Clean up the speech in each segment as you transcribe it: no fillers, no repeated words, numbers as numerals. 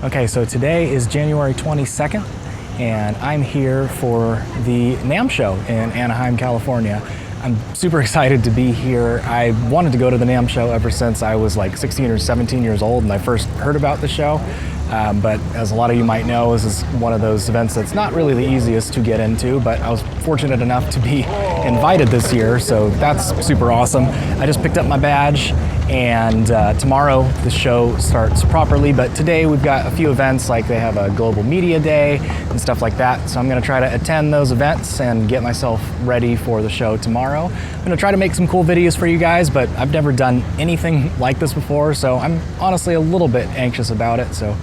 Okay, so today is January 22nd, and I'm here for the NAMM show in Anaheim, California. I'm super excited to be here. I wanted to go to the NAMM show ever since I was like 16 or 17 years old and I first heard about the show. But as a lot of you might know, this is one of those events that's not really the easiest to get into, but I was fortunate enough to be invited this year, so that's super awesome. I just picked up my badge, and tomorrow the show starts properly, but today we've got a few events, like they have a global media day and stuff like that, so I'm gonna try to attend those events and get myself ready for the show tomorrow. I'm gonna try to make some cool videos for you guys, but I've never done anything like this before, so I'm honestly a little bit anxious about it, so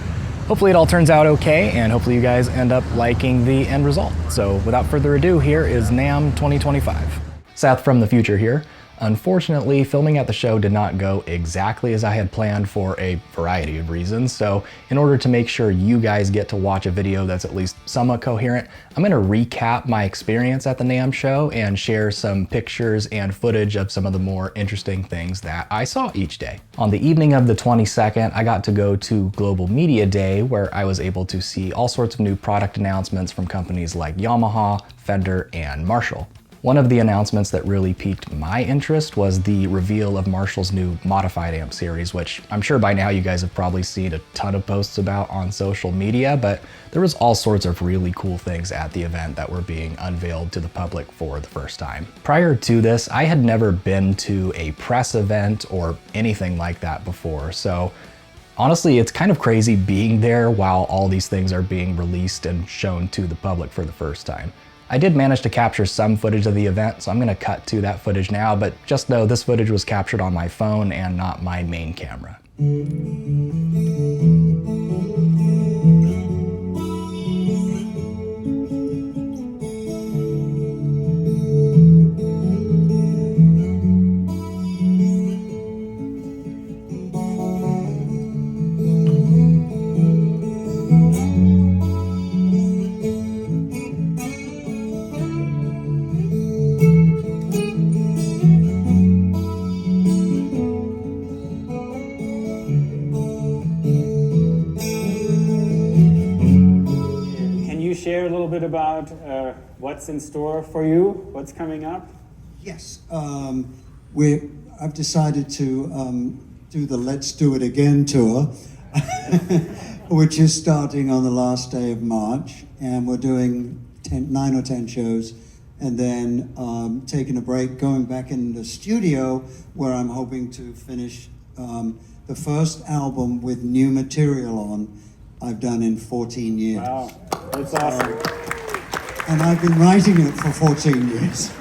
hopefully it all turns out okay, and hopefully you guys end up liking the end result. So without further ado, here is NAMM 2025. Seth from the future here. Unfortunately, filming at the show did not go exactly as I had planned for a variety of reasons. So in order to make sure you guys get to watch a video that's at least somewhat coherent, I'm gonna recap my experience at the NAMM show and share some pictures and footage of some of the more interesting things that I saw each day. On the evening of the 22nd, I got to go to Global Media Day, where I was able to see all sorts of new product announcements from companies like Yamaha, Fender, and Marshall. One of the announcements that really piqued my interest was the reveal of Marshall's new modified amp series, which I'm sure by now you guys have probably seen a ton of posts about on social media, but there was all sorts of really cool things at the event that were being unveiled to the public for the first time. Prior to this, I had never been to a press event or anything like that before, so honestly, it's kind of crazy being there while all these things are being released and shown to the public for the first time. I did manage to capture some footage of the event, so I'm gonna cut to that footage now, but just know this footage was captured on my phone and not my main camera. Share a little bit about what's in store for you, what's coming up? Yes, I've decided to do the Let's Do It Again tour, which is starting on the last day of March, and we're doing 9 or 10 shows, and then taking a break, going back in the studio, where I'm hoping to finish the first album with new material on I've done in 14 years. Wow, that's awesome. And I've been writing it for 14 years.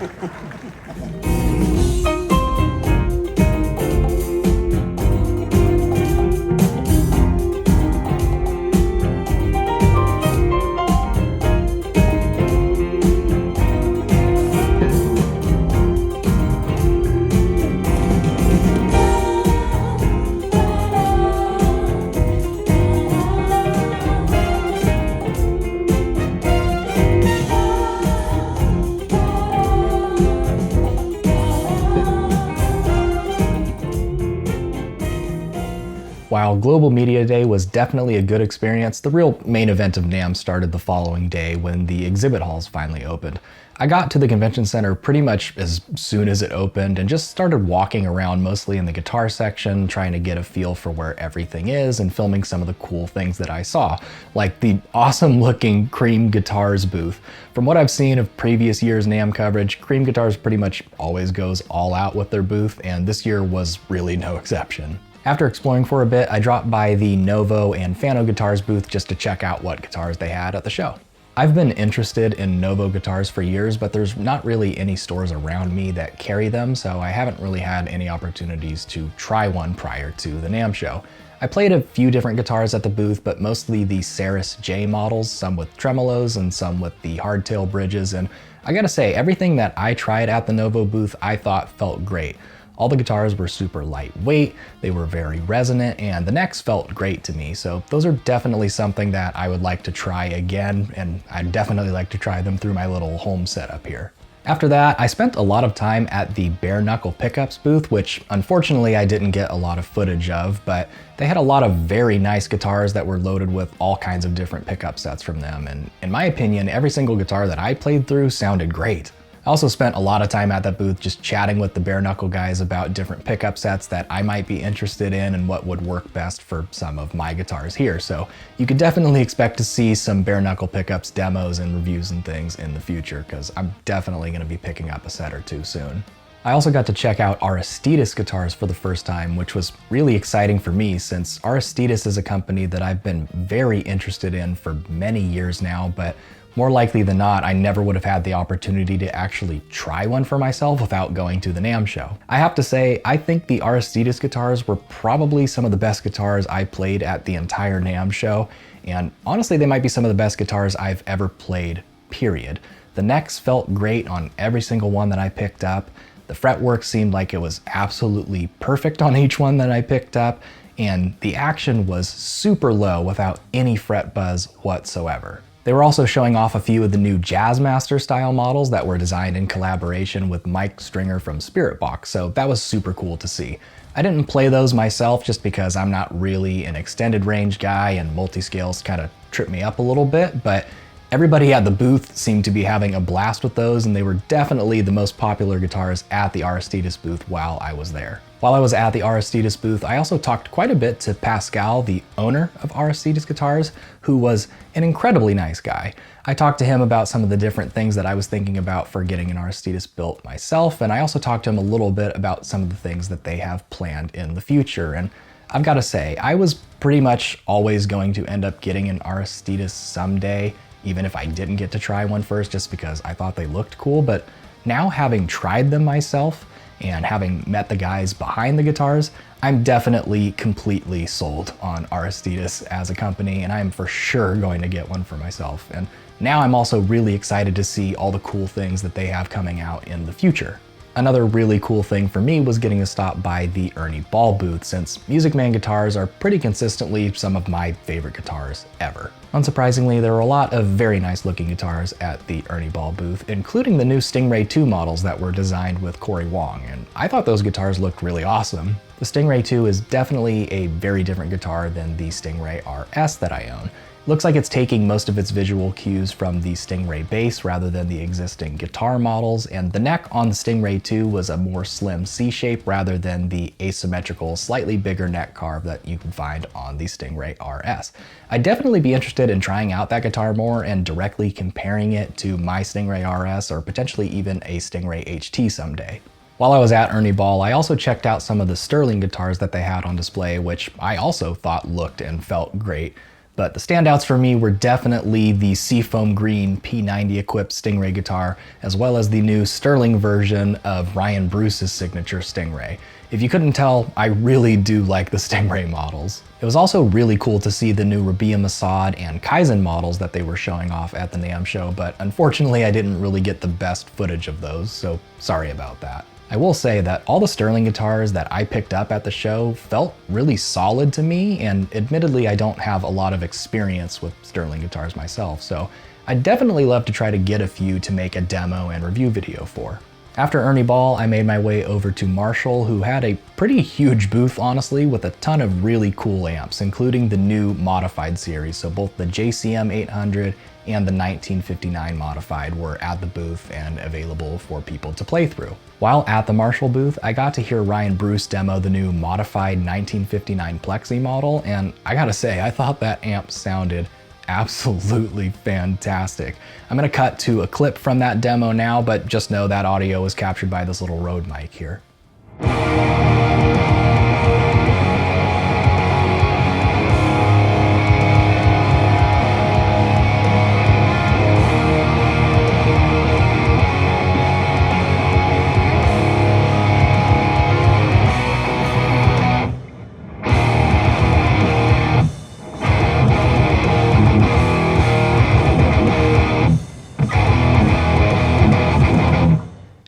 While Global Media Day was definitely a good experience, the real main event of NAMM started the following day when the exhibit halls finally opened. I got to the convention center pretty much as soon as it opened and just started walking around mostly in the guitar section, trying to get a feel for where everything is and filming some of the cool things that I saw, like the awesome looking Cream Guitars booth. From what I've seen of previous years' NAMM coverage, Cream Guitars pretty much always goes all out with their booth, and this year was really no exception. After exploring for a bit, I dropped by the Novo and Fano Guitars booth just to check out what guitars they had at the show. I've been interested in Novo guitars for years, but there's not really any stores around me that carry them, so I haven't really had any opportunities to try one prior to the NAMM show. I played a few different guitars at the booth, but mostly the Ceres J models, some with tremolos and some with the hardtail bridges, and I gotta say, everything that I tried at the Novo booth I thought felt great. All the guitars were super lightweight, they were very resonant, and the necks felt great to me. So those are definitely something that I would like to try again, and I'd definitely like to try them through my little home setup here. After that, I spent a lot of time at the Bare Knuckle Pickups booth, which unfortunately I didn't get a lot of footage of, but they had a lot of very nice guitars that were loaded with all kinds of different pickup sets from them, and in my opinion, every single guitar that I played through sounded great. I also spent a lot of time at that booth just chatting with the Bare Knuckle guys about different pickup sets that I might be interested in and what would work best for some of my guitars here. So you could definitely expect to see some Bare Knuckle Pickups demos and reviews and things in the future, because I'm definitely going to be picking up a set or two soon. I also got to check out Aristides guitars for the first time, which was really exciting for me since Aristides is a company that I've been very interested in for many years now, but more likely than not, I never would have had the opportunity to actually try one for myself without going to the NAMM show. I have to say, I think the Aristides guitars were probably some of the best guitars I played at the entire NAMM show, and honestly, they might be some of the best guitars I've ever played, period. The necks felt great on every single one that I picked up. The fretwork seemed like it was absolutely perfect on each one that I picked up, and the action was super low without any fret buzz whatsoever. They were also showing off a few of the new Jazzmaster style models that were designed in collaboration with Mike Stringer from Spiritbox, so that was super cool to see. I didn't play those myself just because I'm not really an extended range guy and multi-scales kind of trip me up a little bit, but everybody at the booth seemed to be having a blast with those, and they were definitely the most popular guitars at the Aristides booth while I was there. While I was at the Aristides booth, I also talked quite a bit to Pascal, the owner of Aristides Guitars, who was an incredibly nice guy. I talked to him about some of the different things that I was thinking about for getting an Aristides built myself, and I also talked to him a little bit about some of the things that they have planned in the future. And I've got to say, I was pretty much always going to end up getting an Aristides someday, even if I didn't get to try one first, just because I thought they looked cool. But now, having tried them myself and having met the guys behind the guitars, I'm definitely completely sold on Aristides as a company, and I'm for sure going to get one for myself. And now I'm also really excited to see all the cool things that they have coming out in the future. Another really cool thing for me was getting to stop by the Ernie Ball booth, since Music Man guitars are pretty consistently some of my favorite guitars ever. Unsurprisingly, there were a lot of very nice looking guitars at the Ernie Ball booth, including the new Stingray 2 models that were designed with Corey Wong, and I thought those guitars looked really awesome. The Stingray 2 is definitely a very different guitar than the Stingray RS that I own. Looks like it's taking most of its visual cues from the Stingray bass rather than the existing guitar models, and the neck on the Stingray 2 was a more slim C-shape rather than the asymmetrical, slightly bigger neck carve that you can find on the Stingray RS. I'd definitely be interested in trying out that guitar more and directly comparing it to my Stingray RS or potentially even a Stingray HT someday. While I was at Ernie Ball, I also checked out some of the Sterling guitars that they had on display, which I also thought looked and felt great. But the standouts for me were definitely the Seafoam Green P90 equipped Stingray guitar, as well as the new Sterling version of Ryan Bruce's signature Stingray. If you couldn't tell, I really do like the Stingray models. It was also really cool to see the new Rabia Masad and Kaizen models that they were showing off at the NAMM show, but unfortunately I didn't really get the best footage of those, so sorry about that. I will say that all the Sterling guitars that I picked up at the show felt really solid to me, and admittedly I don't have a lot of experience with Sterling guitars myself, so I'd definitely love to try to get a few to make a demo and review video for. After Ernie Ball, I made my way over to Marshall, who had a pretty huge booth, honestly, with a ton of really cool amps, including the new modified series, so both the JCM 800 and the 1959 modified were at the booth and available for people to play through. While at the Marshall booth, I got to hear Ryan Bruce demo the new modified 1959 Plexi model, and I gotta say, I thought that amp sounded absolutely fantastic. I'm gonna cut to a clip from that demo now, but just know that audio was captured by this little Rode mic here.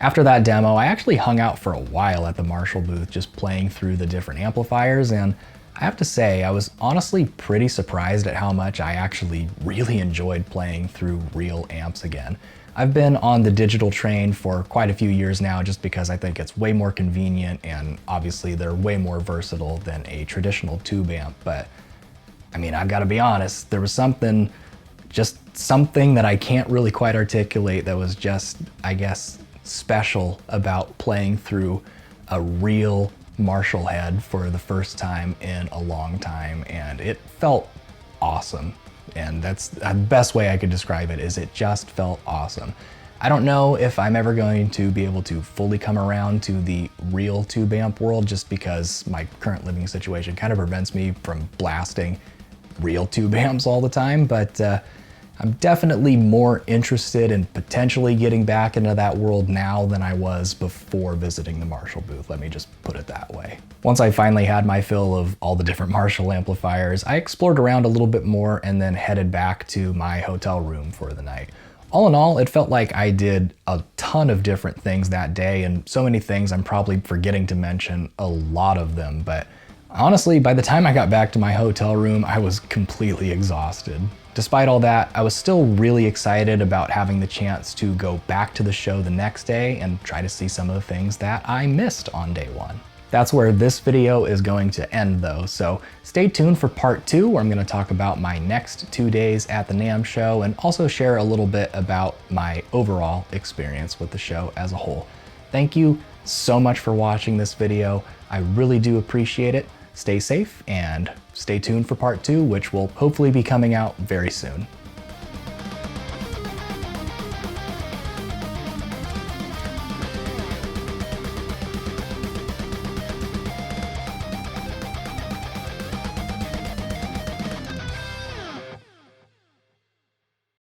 After that demo, I actually hung out for a while at the Marshall booth just playing through the different amplifiers, and I have to say, I was honestly pretty surprised at how much I actually really enjoyed playing through real amps again. I've been on the digital train for quite a few years now just because I think it's way more convenient and obviously they're way more versatile than a traditional tube amp. But I mean, I've got to be honest, there was something that I can't really quite articulate that was just, I guess, special about playing through a real Marshall head for the first time in a long time, and it felt awesome. And that's the best way I could describe it, is it just felt awesome. I don't know if I'm ever going to be able to fully come around to the real tube amp world, just because my current living situation kind of prevents me from blasting real tube amps all the time, but I'm definitely more interested in potentially getting back into that world now than I was before visiting the Marshall booth. Let me just put it that way. Once I finally had my fill of all the different Marshall amplifiers, I explored around a little bit more and then headed back to my hotel room for the night. All in all, it felt like I did a ton of different things that day, and so many things I'm probably forgetting to mention a lot of them, but honestly, by the time I got back to my hotel room, I was completely exhausted. Despite all that, I was still really excited about having the chance to go back to the show the next day and try to see some of the things that I missed on day one. That's where this video is going to end though, so stay tuned for part 2, where I'm going to talk about my next 2 days at the NAMM show and also share a little bit about my overall experience with the show as a whole. Thank you so much for watching this video. I really do appreciate it. Stay safe and stay tuned for part 2, which will hopefully be coming out very soon.